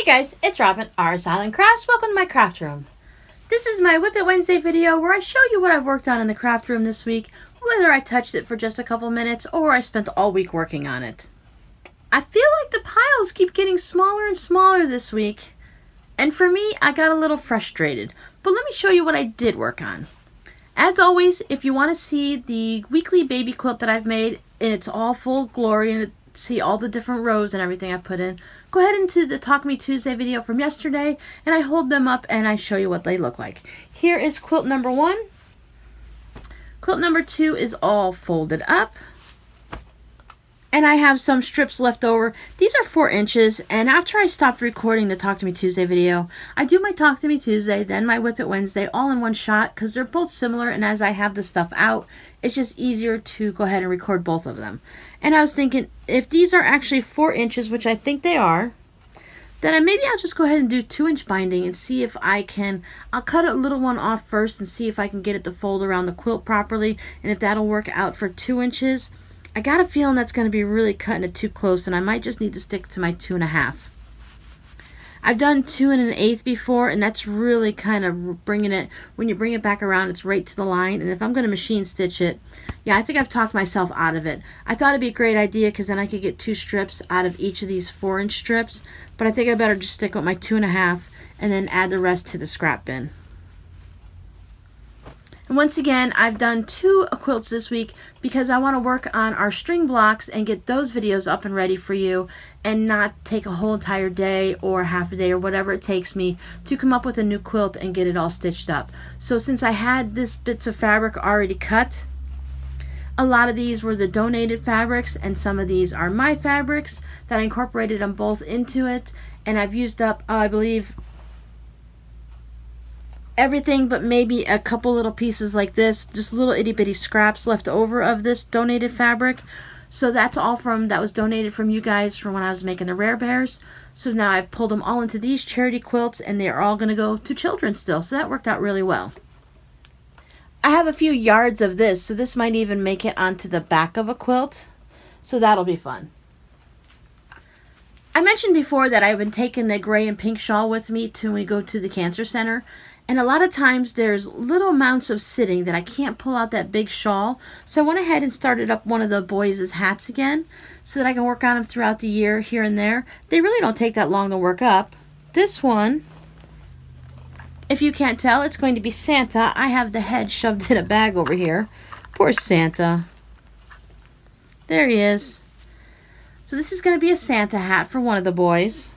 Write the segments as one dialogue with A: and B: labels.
A: Hey guys, it's Robin, RsIslandCrafts. Welcome to my craft room. This is my WiP It Wednesday video where I show you what I've worked on in the craft room this week, whether I touched it for just a couple minutes or I spent all week working on it. I feel like the piles keep getting smaller and smaller this week, and for me, I got a little frustrated. But let me show you what I did work on. As always, if you want to see the weekly baby quilt that I've made in its all full glory and see all the different rows and everything I put in, go ahead into the Talk Me Tuesday video from yesterday and I hold them up and I show you what they look like. Here is quilt number 1. Quilt number 2 is all folded up. And I have some strips left over. These are 4 inches, and after I stopped recording the Talk to Me Tuesday video, I do my Talk to Me Tuesday, then my WiP It Wednesday all in one shot because they're both similar, and as I have the stuff out, it's just easier to go ahead and record both of them. And I was thinking, if these are actually 4 inches, which I think they are, then maybe I'll just go ahead and do 2-inch binding and see if I can. I'll cut a little one off first and see if I can get it to fold around the quilt properly, and if that'll work out for 2 inches. I got a feeling that's going to be really cutting it too close, and I might just need to stick to my 2.5. I've done 2 1/8 before, and that's really kind of bringing it, when you bring it back around, it's right to the line. And if I'm going to machine stitch it, yeah, I think I've talked myself out of it. I thought it'd be a great idea because then I could get 2 strips out of each of these 4-inch strips, but I think I better just stick with my 2.5 and then add the rest to the scrap bin. And once again, I've done 2 quilts this week because I want to work on our string blocks and get those videos up and ready for you and not take a whole entire day or half a day or whatever it takes me to come up with a new quilt and get it all stitched up. So since I had these bits of fabric already cut, a lot of these were the donated fabrics and some of these are my fabrics that I incorporated them both into it, and I've used up, I believe, everything but maybe a couple little pieces like this, just little itty bitty scraps left over of this donated fabric. So that's all that was donated from you guys from when I was making the Rare Bears. So now I've pulled them all into these charity quilts, and they're all going to go to children still. So that worked out really well. I have a few yards of this, so this might even make it onto the back of a quilt. So that'll be fun. I mentioned before that I've been taking the gray and pink shawl with me when we go to the cancer center. And a lot of times there's little amounts of sitting that I can't pull out that big shawl. So I went ahead and started up one of the boys' hats again so that I can work on them throughout the year here and there. They really don't take that long to work up. This one, if you can't tell, it's going to be Santa. I have the head shoved in a bag over here. Poor Santa. There he is. So this is going to be a Santa hat for one of the boys.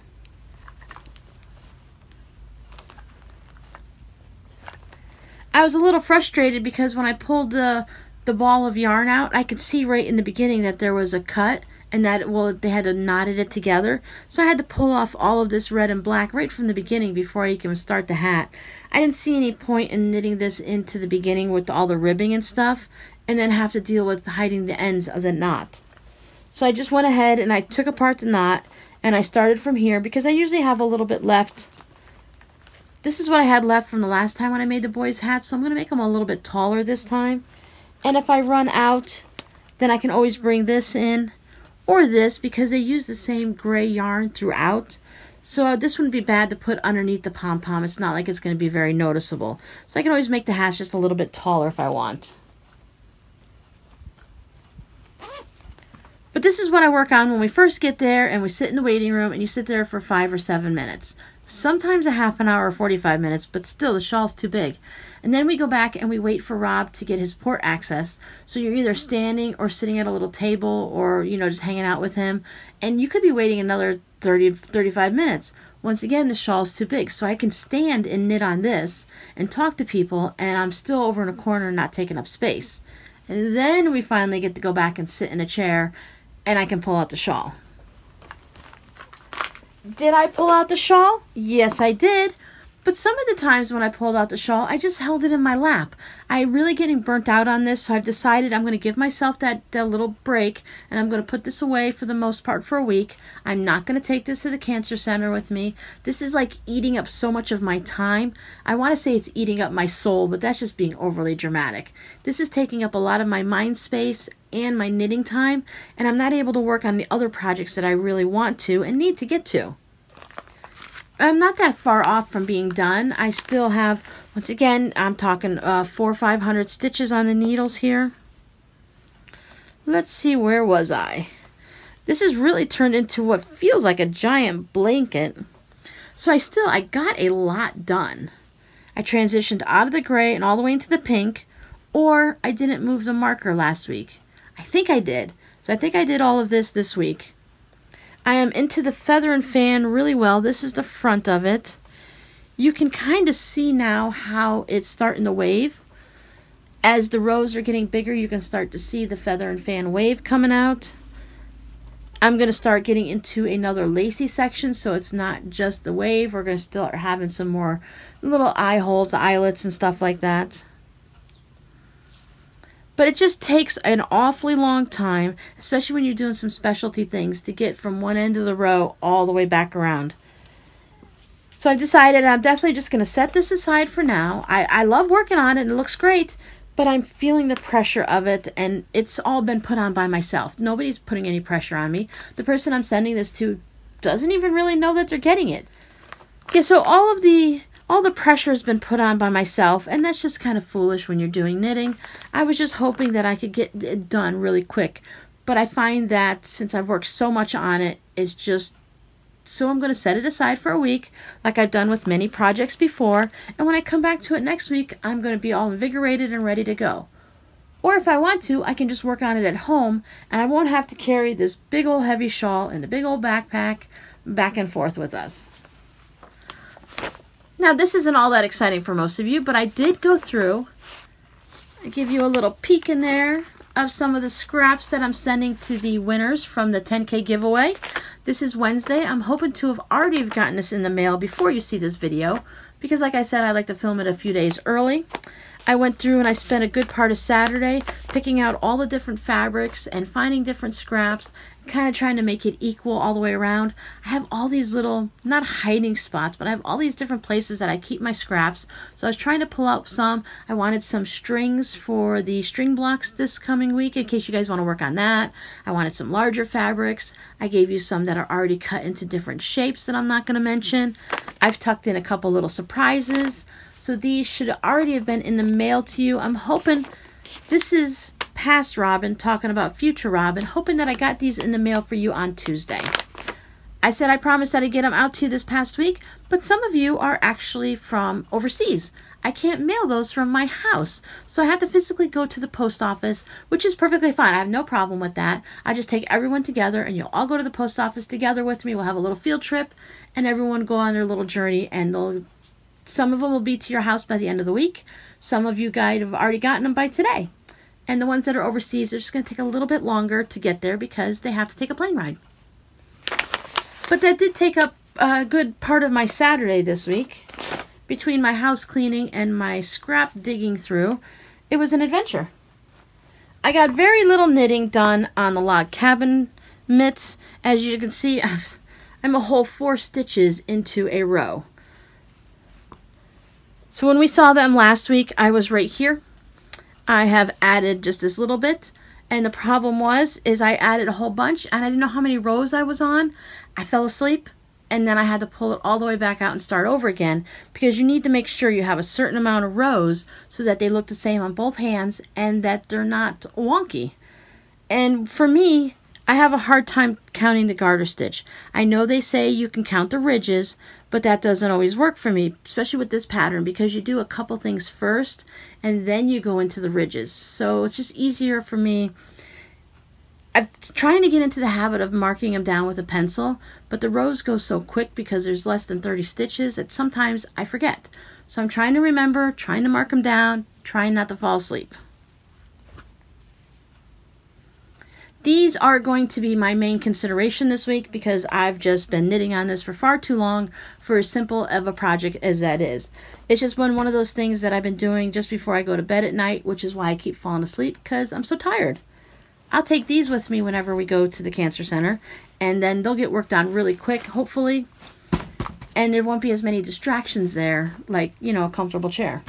A: I was a little frustrated because when I pulled the ball of yarn out, I could see right in the beginning that there was a cut and that, well, they had to knotted it together. So I had to pull off all of this red and black right from the beginning before I can start the hat. I didn't see any point in knitting this into the beginning with all the ribbing and stuff and then have to deal with hiding the ends of the knot. So I just went ahead and I took apart the knot and I started from here because I usually have a little bit left. This is what I had left from the last time when I made the boys' hats, so I'm going to make them a little bit taller this time. And if I run out, then I can always bring this in, or this, because they use the same gray yarn throughout. So this wouldn't be bad to put underneath the pom-pom. It's not like it's going to be very noticeable. So I can always make the hats just a little bit taller if I want. But this is what I work on when we first get there and we sit in the waiting room and you sit there for 5 or 7 minutes. Sometimes a half an hour or 45 minutes, but still the shawl's too big. And then we go back and we wait for Rob to get his port access. So you're either standing or sitting at a little table or, you know, just hanging out with him. And you could be waiting another 30 to 35 minutes. Once again, the shawl's too big. So I can stand and knit on this and talk to people and I'm still over in a corner not taking up space. And then we finally get to go back and sit in a chair and I can pull out the shawl. Did I pull out the shawl? Yes, I did. But some of the times when I pulled out the shawl, I just held it in my lap. I'm really getting burnt out on this, so I've decided I'm going to give myself that little break, and I'm going to put this away for the most part for a week. I'm not going to take this to the cancer center with me. This is like eating up so much of my time. I want to say it's eating up my soul, but that's just being overly dramatic. This is taking up a lot of my mind space and my knitting time, and I'm not able to work on the other projects that I really want to and need to get to. I'm not that far off from being done. I still have, once again, I'm talking 400 or 500 stitches on the needles here. Let's see, where was I? This has really turned into what feels like a giant blanket. So I got a lot done. I transitioned out of the gray and all the way into the pink, or I didn't move the marker last week. I think I did. So I think I did all of this week. I am into the feather and fan really well. This is the front of it. You can kind of see now how it's starting to wave. As the rows are getting bigger, you can start to see the feather and fan wave coming out. I'm going to start getting into another lacy section, so it's not just the wave. We're going to start having some more little eye holes, eyelets, and stuff like that. But it just takes an awfully long time, especially when you're doing some specialty things, to get from one end of the row all the way back around. So I've decided I'm definitely just going to set this aside for now. I love working on it and it looks great, but I'm feeling the pressure of it, and it's all been put on by myself. Nobody's putting any pressure on me. The person I'm sending this to doesn't even really know that they're getting it. Yeah, so all the pressure has been put on by myself, and that's just kind of foolish when you're doing knitting. I was just hoping that I could get it done really quick, but I find that since I've worked so much on it, it's just, so I'm going to set it aside for a week, like I've done with many projects before, and when I come back to it next week, I'm going to be all invigorated and ready to go. Or if I want to, I can just work on it at home, and I won't have to carry this big old heavy shawl and a big old backpack back and forth with us. Now, this isn't all that exciting for most of you, but I did go through. I give you a little peek in there of some of the scraps that I'm sending to the winners from the 10K giveaway. This is Wednesday. I'm hoping to have already gotten this in the mail before you see this video, because like I said, I like to film it a few days early. I went through and I spent a good part of Saturday picking out all the different fabrics and finding different scraps, kind of trying to make it equal all the way around. I have all these little, not hiding spots, but I have all these different places that I keep my scraps. So I was trying to pull out some. I wanted some strings for the string blocks this coming week in case you guys want to work on that. I wanted some larger fabrics. I gave you some that are already cut into different shapes that I'm not going to mention. I've tucked in a couple little surprises. So these should already have been in the mail to you. I'm hoping, this is past Robin talking about future Robin, hoping that I got these in the mail for you on Tuesday. I said I promised that I'd get them out to you this past week, but some of you are actually from overseas. I can't mail those from my house, so I have to physically go to the post office, which is perfectly fine. I have no problem with that. I just take everyone together, and you'll all go to the post office together with me. We'll have a little field trip, and everyone go on their little journey, and some of them will be to your house by the end of the week. Some of you guys have already gotten them by today. And the ones that are overseas are just going to take a little bit longer to get there because they have to take a plane ride. But that did take up a good part of my Saturday this week. Between my house cleaning and my scrap digging through, it was an adventure. I got very little knitting done on the log cabin mitts. As you can see, I'm a whole 4 stitches into a row. So when we saw them last week, I was right here. I have added just this little bit, and the problem is I added a whole bunch, and I didn't know how many rows I was on. I fell asleep, and then I had to pull it all the way back out and start over again, because you need to make sure you have a certain amount of rows so that they look the same on both hands and that they're not wonky. And for me, I have a hard time counting the garter stitch. I know they say you can count the ridges, but that doesn't always work for me, especially with this pattern, because you do a couple things first and then you go into the ridges. So it's just easier for me. I'm trying to get into the habit of marking them down with a pencil, but the rows go so quick because there's less than 30 stitches that sometimes I forget. So I'm trying to remember, trying to mark them down, trying not to fall asleep. These are going to be my main consideration this week because I've just been knitting on this for far too long for as simple of a project as that is. It's just been one of those things that I've been doing just before I go to bed at night, which is why I keep falling asleep because I'm so tired. I'll take these with me whenever we go to the cancer center, and then they'll get worked on really quick, hopefully, and there won't be as many distractions there, like, you know, a comfortable chair.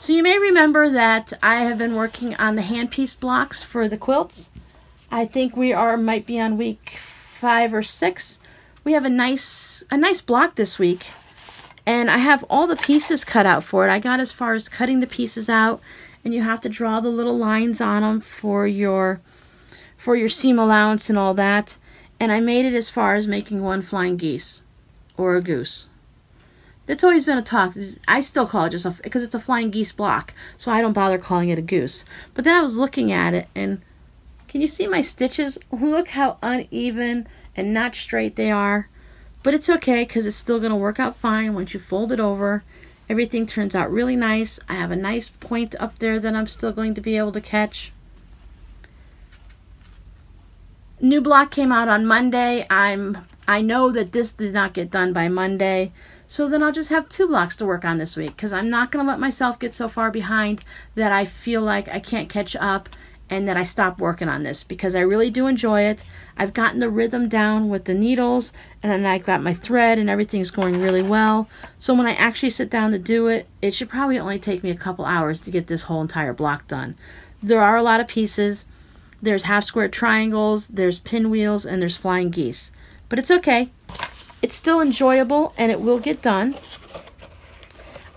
A: So you may remember that I have been working on the hand piece blocks for the quilts. I think we might be on week 5 or 6. We have a nice block this week, and I have all the pieces cut out for it. I got as far as cutting the pieces out, and you have to draw the little lines on them for your seam allowance and all that. And I made it as far as making one flying geese or a goose. That's always been a talk. I still call it just because it's a flying geese block, so I don't bother calling it a goose. But then I was looking at it, and can you see my stitches? Look how uneven and not straight they are. But it's okay because it's still going to work out fine once you fold it over. Everything turns out really nice. I have a nice point up there that I'm still going to be able to catch. New block came out on Monday. I know that this did not get done by Monday, so then I'll just have 2 blocks to work on this week, because I'm not going to let myself get so far behind that I feel like I can't catch up and that I stop working on this, because I really do enjoy it. I've gotten the rhythm down with the needles, and then I've got my thread, and everything's going really well. So when I actually sit down to do it, it should probably only take me a couple hours to get this whole entire block done. There are a lot of pieces. There's half square triangles, there's pinwheels, and there's flying geese. But it's okay. It's still enjoyable, and it will get done.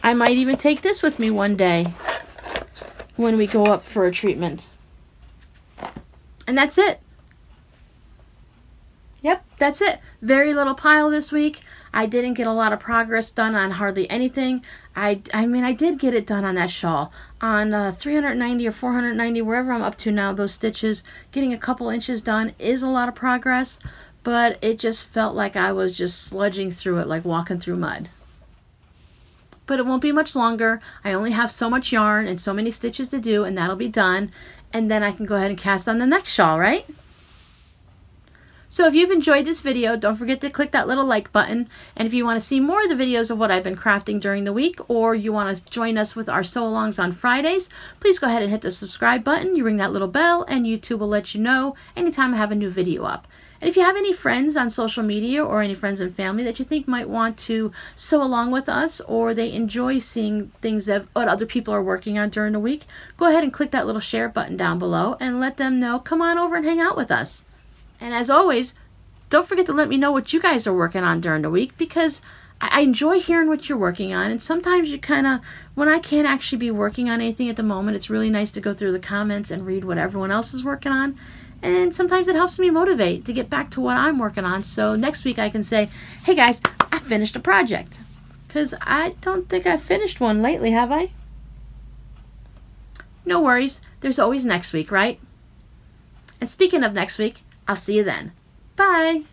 A: I might even take this with me one day when we go up for a treatment. And that's it. Yep, that's it. Very little pile this week. I didn't get a lot of progress done on hardly anything. I mean, I did get it done on that shawl. On 390 or 490, wherever I'm up to now, those stitches, getting a couple inches done is a lot of progress, but it just felt like I was just sludging through it like walking through mud. But it won't be much longer. I only have so much yarn and so many stitches to do, and that'll be done. And then I can go ahead and cast on the next shawl, right? So if you've enjoyed this video, don't forget to click that little like button. And if you want to see more of the videos of what I've been crafting during the week, or you want to join us with our sew-alongs on Fridays, please go ahead and hit the subscribe button. You ring that little bell, and YouTube will let you know anytime I have a new video up. And if you have any friends on social media or any friends and family that you think might want to sew along with us, or they enjoy seeing things that what other people are working on during the week, go ahead and click that little share button down below and let them know, come on over and hang out with us. And as always, don't forget to let me know what you guys are working on during the week, because I enjoy hearing what you're working on. And sometimes you kind of, when I can't actually be working on anything at the moment, it's really nice to go through the comments and read what everyone else is working on. And sometimes it helps me motivate to get back to what I'm working on. So next week I can say, hey guys, I finished a project. Because I don't think I've finished one lately, have I? No worries. There's always next week, right? And speaking of next week, I'll see you then. Bye.